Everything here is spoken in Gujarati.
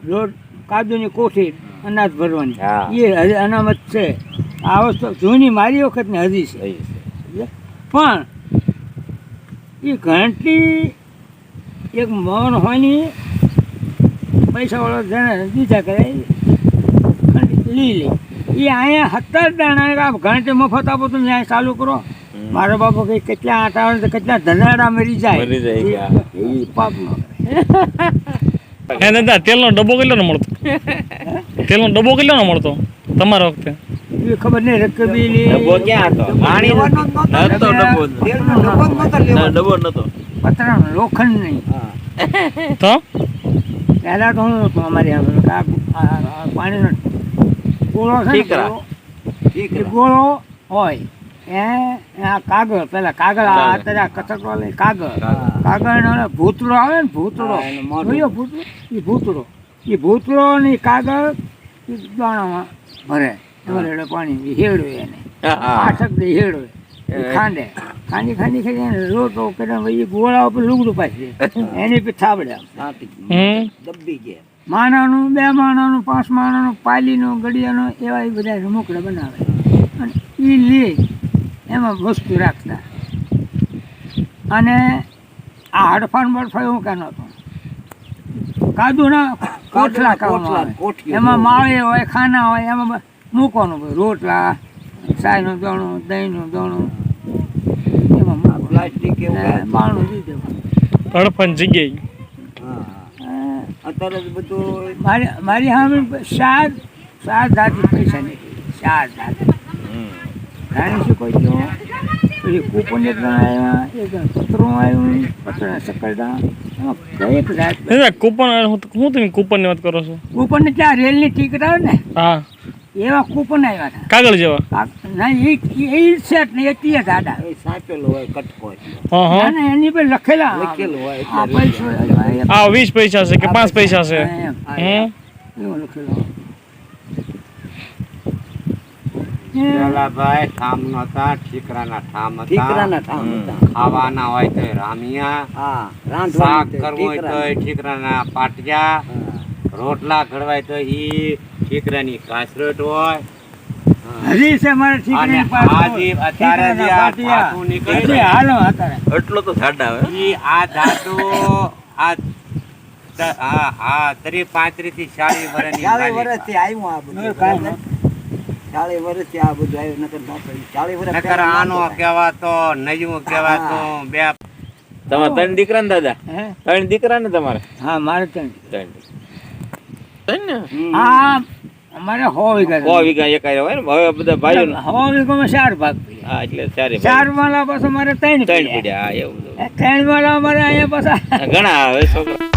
રોડ કાદુની કોઠી અનાજ ભરવાની એ હજી અનામત છે. આ વસ્તુ જૂની મારી વખતની હજી છે. પણ એ ઘંટી એક મન હોયની પૈસાવાળો જેને દીધા કરે ઘંટી લઈ લે. એ અહીંયા 17 દાણા ઘંટી મફત આપો તમે અહીંયા ચાલુ કરો. મારો બાપુ કંઈ કેટલા આટા આવે તો કેટલા ધનાડા મરી જાય એ પાપનો. દાદા તેલનો ડબ્બો કેટલો મળતો? તેલનો ડબ્બો કેટલો મળતો તમારા વખતે? એ ખબર નહીં. રકબીલી ડબ્બો ક્યાં હતો? પાણી ડબ્બો નતો. પતરાનો લોખંડ નહીં. તો પહેલાં તો હું હતું અમારી પાણીનો ગોળો છે ને, ગોળો હોય આ કાગળ, પેલા કાગળ અત્યારે કચકડો લઈ કાગળ ભૂતળો આવે ને, ભૂતળો એ ભૂતળો ની કાગળ દાણામાં ભરે હેડે પાણી હેડવે એને પાઠક દે હેડવે ખાંડે ખાંડી રોટો કરે એ ગોળા ઉપર લુગડું પાછી એની પી થાબડ્યા દબ્બી ગયા. માણાનું, 2 માણાનું, 5 માણાનું, પાલીનું, ગડિયાનું એવા એ બધા રમકડા બનાવે અને એ લે એમાં વસ્તુ રાખતા. અને આ હડફાન બડફા એવું કાં નહોતું. કાદુના કોઠલા કરવામાં આવે, એમાં માળે હોય, ખાના હોય, એમાં મૂકવાનું હોય રોટલા, સાયનું દણું, દહીંનું દણું, એમાં પ્લાસ્ટિક માણું દીધું હડફાન જગ્યાએ. અત્યારે બધું મારી સામે 4 જાતિ પૈસા નીકળી. 4 જાતિ જાણી શું કોઈ જો પછી કૂપન એક આવ્યા, એક પતરું આવ્યું, પતરા સકરડા કઈક જાત. કૂપન હું તમે કૂપન ની વાત કરો છો? કૂપન ને ત્યાં રેલની ટિકિટ આવે ને, હા એવા કૂપન આવ્યા હતા કાગળ જેવા. ના એ સેટ ને એ દાદા સાચેલું હોય કટકો હા ના એની પર લખેલા હોય. આ પૈસો આ 20 પૈસા છે કે 5 પૈસા છે એવું લખેલું. ભાઈ ઠામ નતા, ઠીકરાના ઠામ હતા. ખાવાના હોય તો રામિયા, શાક કરવું હોય તો ઠીકરાના પાટિયા, રોટલા ઘડવાય તો ઈ ઠીકરાની કાસરોટ હોય. હજી છે મારે ઠીકરાની આજે અત્યારે જે આ ધાતુ નીકળી હજી હાલો અત્યારે એટલો તો ઝાડા આવે. ઈ આ ધાતુ આ 35 થી 40 વર્ષથી આવ્યું. આ બધું 40 વર્ષથી આ બધું આવ્યું. નકર આનો કહેવાતો, નયું કહેવાતો. બે તમારે 3 દીકરા ને દાદા? 3 દીકરા ને તમારે? હા મારે 3 ને. હા અમારે 100 વીઘા એક હોય ને. હવે બધા ભાઈઓ 100 વીઘામાં 4 ભાગ. હા એટલે 4 વાળા પાછા મારે 3 પડ્યા. હા એવું 3 વાળા અમારે અહીંયા પાછા ઘણા આવે છોકરા.